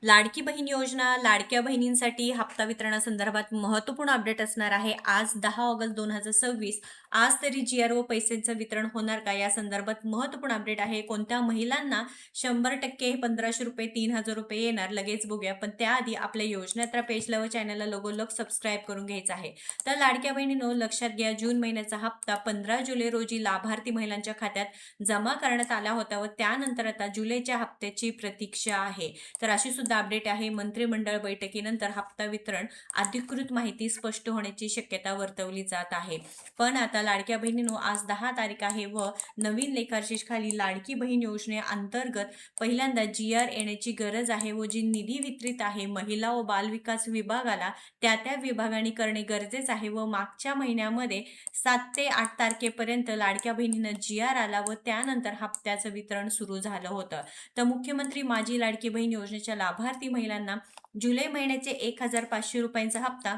लाडकी बहीण योजना, लाडक्या बहिणींसाठी हप्ता वितरणासंदर्भात महत्त्वपूर्ण अपडेट असणार आहे. आज 10 ऑगस्ट 2026. आज तरी जी-आर-ओ पैशांचं वितरण होणार का? या संदर्भात महत्त्वपूर्ण अपडेट आहे. कोणत्या महिलांना 100% हे ₹1500 ₹3000 येणार? लगेच बघूया. पण त्याआधी आपल्या योजनात्रा पेजला व चॅनलला लगोलग सबस्क्राईब करून घ्यायचं आहे. तर लाडक्या बहिणींनो, लक्षात घ्या, जून महिन्याचा हप्ता 15 जुलै रोजी लाभार्थी महिलांच्या खात्यात जमा करण्यात आला होता व त्यानंतर आता जुलैच्या हप्त्याची प्रतीक्षा आहे. तर अशी सुद्धा अपडेट आहे. मंत्रिमंडळ बैठकीनंतर हप्ता वितरण अधिकृत माहिती स्पष्ट होण्याची शक्यता वर्तवली जात आहे. पण आता लाडक्या बहिणींनो, आज 10 तारीख आहे व नवीन लेखाशीर्षाखाली लाडकी बहीण योजनेअंतर्गत पहिल्यांदा जी-आर येण्याची गरज आहे व जी निधी वितरित आहे महिला व बालविकास विभागाला त्या विभागाने करणे गरजेचे आहे व मागच्या महिन्यामध्ये 7 ते 8 तारखेपर्यंत लाडक्या बहिणींना जी-आर आला व त्यानंतर हप्त्याचं वितरण सुरू झालं होतं. तर मुख्यमंत्री माझी लाडकी बहीण योजनेच्या लाभार्थी महिलांना जुलै महिन्याचे ₹1500 हप्ता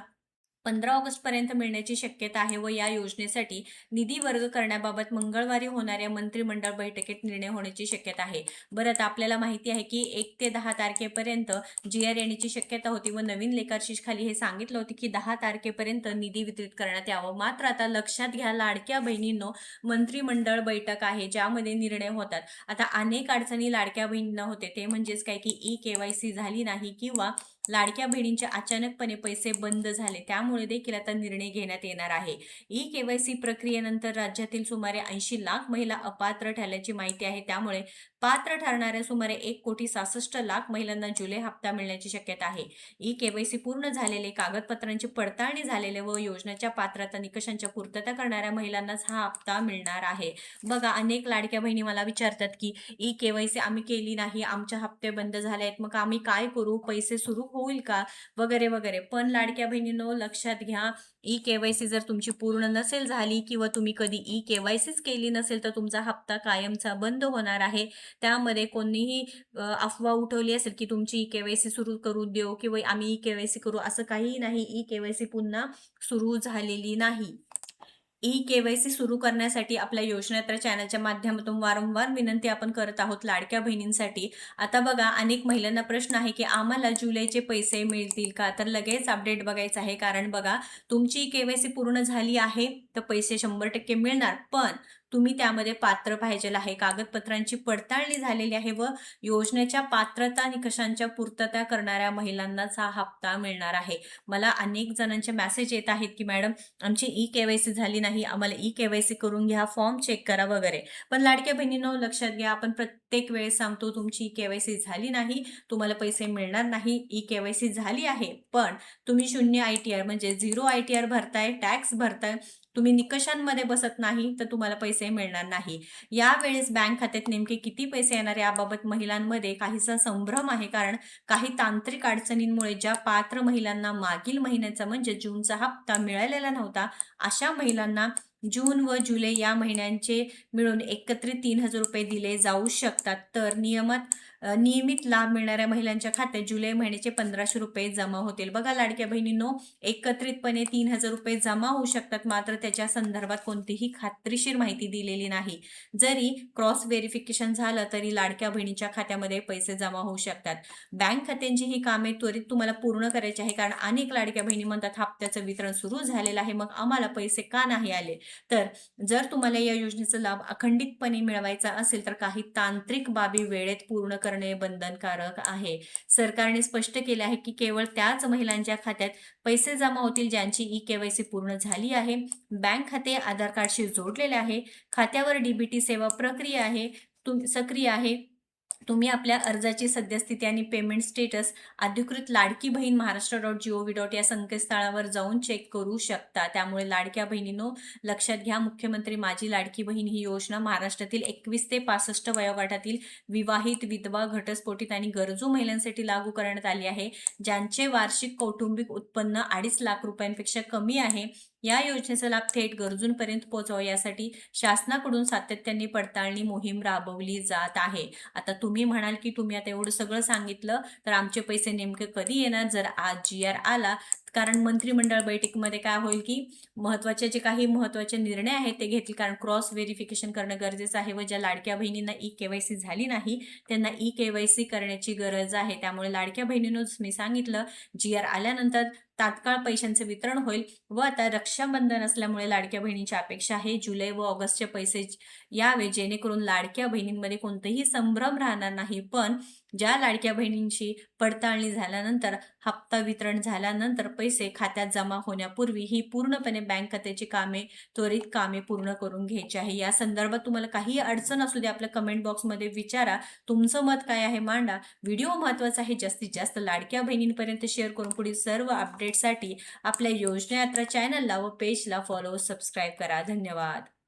15 ऑगस्टपर्यंत मिळण्याची शक्यता आहे व या योजनेसाठी निधी वर्ग करण्याबाबत मंगळवारी होणाऱ्या मंत्रिमंडळ बैठकीत निर्णय होण्याची शक्यता आहे. बरं, आता आपल्याला माहिती आहे की 1 ते 10 तारखेपर्यंत जी-आर येण्याची शक्यता होती व नवीन लेखाशीर्षाखाली हे सांगितलं होतं की 10 तारखेपर्यंत निधी वितरित करण्यात यावं. मात्र आता लक्षात घ्या लाडक्या बहिणींनो, मंत्रिमंडळ बैठक आहे ज्यामध्ये निर्णय होतात. आता अनेक अडचणी लाडक्या बहिणींना होते, ते म्हणजेच काय की ई-के-वाय-सी झाली नाही किंवा लाडक्या बहिणींचे अचानकपणे पैसे बंद झाले, त्यामुळे देखील आता निर्णय घेण्यात येणार आहे. ई-के-वाय-सी प्रक्रियेनंतर राज्यातील सुमारे 80 लाख महिला अपात्र ठरल्याची माहिती आहे. त्यामुळे पात्र ठरणाऱ्या सुमारे 1,66,00,000 महिलांना जुलै हप्ता मिळण्याची शक्यता आहे. ई-के-वाय-सी पूर्ण झालेले, कागदपत्रांची पडताळणी झालेले व योजनेच्या पात्रता निकषांच्या पूर्तता करणाऱ्या महिलांनाच हा हप्ता मिळणार आहे. बघा, अनेक लाडक्या बहिणी मला विचारतात की ई-के-वाय-सी आम्ही केली नाही, आमचे हप्ते बंद झाले आहेत, मग आम्ही काय करू? पैसे सुरू होईल का? वगैरे, वगैरे. पण लाडक्या बहिणींनो, लक्षात घ्या, ई-के-वाय-सी जर तुमची पूर्ण नसेल झाली किंवा तुम्ही कधी ई-के-वाय-सीच केली नसेल, तर तुमचा हप्ता कायमचा बंद होणार आहे. त्यामध्ये कोणीही अफवा उठवली असेल की तुमची ई-के-वाय-सी सुरू करू देऊ किंवा आम्ही ई-के-वाय-सी करू, असं काहीही नाही. ई-के-वाय-सी पुन्हा सुरू झालेली नाही. ई-के-वाय-सी सुरू करण्यासाठी आपल्या योजनात्रा चॅनलच्या माध्यमातून वारंवार विनंती आपण करत आहोत लाडक्या बहिणींसाठी. आता बघा, अनेक महिलांना प्रश्न आहे की आम्हाला जुलैचे पैसे मिळतील का? तर लगेच अपडेट बघायचं आहे. कारण बघा, तुमची ई-के-वाय-सी पूर्ण झाली आहे तर पैसे 100% मिळणार. पण तुम्ही त्यामध्ये पात्र पाहिजेल आहे. कागदपत्रांची पडताळणी झालेली आहे व योजनेच्या पात्रता निकषांच्या पूर्तता करणाऱ्या महिलांनाच हा हप्ता मिळणार आहे. मला अनेक जणांचे मेसेज येत आहेत की मॅडम, आमची ई-के-वाय-सी झाली नाही, आम्हाला ई-के-वाय-सी करून घ्या, फॉर्म चेक करा वगैरे. पण लाडक्या बहिणींनो, लक्षात घ्या, आपण प्रत्येक वेळेस सांगतो तुमची ई-के-वाय-सी झाली नाही, तुम्हाला पैसे मिळणार नाही. ई-के-वाय-सी झाली आहे, पण तुम्ही शून्य आय-टी-आर म्हणजे झिरो आय-टी-आर भरताय, टॅक्स भरताय, तुम्ही निकषांमध्ये बसत नाही, तर तुम्हाला पैसे मिळणार नाही. यावेळेस बँक खात्यात नेमके किती पैसे येणार याबाबत महिलांमध्ये काहीसा संभ्रम आहे. कारण काही तांत्रिक अडचणींमुळे ज्या पात्र महिलांना मागील महिन्याचा म्हणजे जूनचा हप्ता मिळालेला नव्हता, अशा महिलांना जून व जुलै या महिन्यांचे मिळून एकत्रित ₹3000 दिले जाऊ शकतात. तर नियमित लाभ मिळणाऱ्या महिलांच्या खात्यात जुलै महिन्याचे ₹1500 जमा होतील. बघा लाडक्या बहिणींनो, एकत्रितपणे ₹3000 जमा होऊ शकतात, मात्र त्याच्या संदर्भात कोणतीही खात्रीशीर माहिती दिलेली नाही. जरी क्रॉस व्हेरिफिकेशन झालं तरी लाडक्या बहिणीच्या खात्यामध्ये पैसे जमा होऊ शकतात. बँक खात्यांची ही कामे त्वरित तुम्हाला पूर्ण करायची आहे. कारण अनेक लाडक्या बहिणी म्हणतात हप्त्याचं वितरण सुरू झालेलं आहे, मग आम्हाला पैसे का नाही आले? तर जर तुम्हाला या योजनेचा लाभ अखंडितपणे मिळवायचा असेल तर काही तांत्रिक बाबी वेळेत पूर्ण करणे बंधनकारक आहे. सरकारने स्पष्ट केले आहे की केवळ त्याच महिलांच्या खात्यात पैसे जमा होतील ज्यांची ई-के-वाय-सी पूर्ण झाली आहे, बँक खाते आधार कार्डशी जोडलेले आहे, खात्यावर डी सेवा प्रक्रिया आहे, सक्रिय आहे, तुम्ही आपल्या अर्जाची सद्यस्थिती आणि पेमेंट स्टेटस अधिकृत लाडकी बहीण महाराष्ट्र.gov.in या संकेतस्थळावर जाऊन चेक करू शकता. त्यामुळे लाडक्या बहिणींनो, लक्षात घ्या, मुख्यमंत्री माझी लाडकी बहीण ही योजना महाराष्ट्रातील 21 ते 65 वयोगटातील विवाहित, विधवा, घटस्फोटित आणि गरजू महिलांसाठी लागू करण्यात आली आहे, ज्यांचे वार्षिक कौटुंबिक उत्पन्न 2.5 लाख रुपयांपेक्षा कमी आहे. या योजनेचा लाभ थेट गरजूंपर्यंत पोहोचावा यासाठी शासनाकडून सातत्याने पडताळणी मोहीम राबवली जात आहे. आता तुम्ही म्हणाल की तुम्ही आता एवढं सगळं सांगितलं, तर आमचे पैसे नेमके कधी येणार? जर आज जी-आर आला कारण मंत्रिमंडळ बैठकीमध्ये काय होईल की जे काही महत्त्वाचे निर्णय आहेत ते घेतील, कारण क्रॉस व्हेरिफिकेशन करणं गरजेचं आहे व ज्या लाडक्या बहिणींना ई-के-वाय-सी झाली नाही त्यांना ई-के-वाय-सी करण्याची गरज आहे. त्यामुळे लाडक्या बहिणींनोच मी सांगितलं, जी-आर आल्यानंतर तात्काळ पैशांचे वितरण होईल व आता रक्षाबंधन असल्यामुळे लाडक्या बहिणींची अपेक्षा आहे जुलै व ऑगस्टचे पैसे यावे, जेणेकरून लाडक्या बहिणींमध्ये कोणतेही संभ्रम राहणार नाही. पण ज्या लाडक्या बहिणींची पडताळणी झाल्यानंतर, हप्ता वितरण झाल्यानंतर पैसे खात्यात जमा होण्यापूर्वी ही पूर्णपणे बँक खात्याची त्वरित कामे पूर्ण करून घ्यायची आहे. या संदर्भात तुम्हाला काही अडचण असू दे, आपल्या कमेंट बॉक्समध्ये विचारा. तुमचं मत काय आहे मांडा. व्हिडिओ महत्त्वाचा आहे, जास्तीत जास्त लाडक्या बहिणींपर्यंत शेअर करून पुढील सर्व अपडेटसाठी आपल्या योजना यात्रा चॅनलला व पेजला फॉलो सबस्क्राईब करा. धन्यवाद.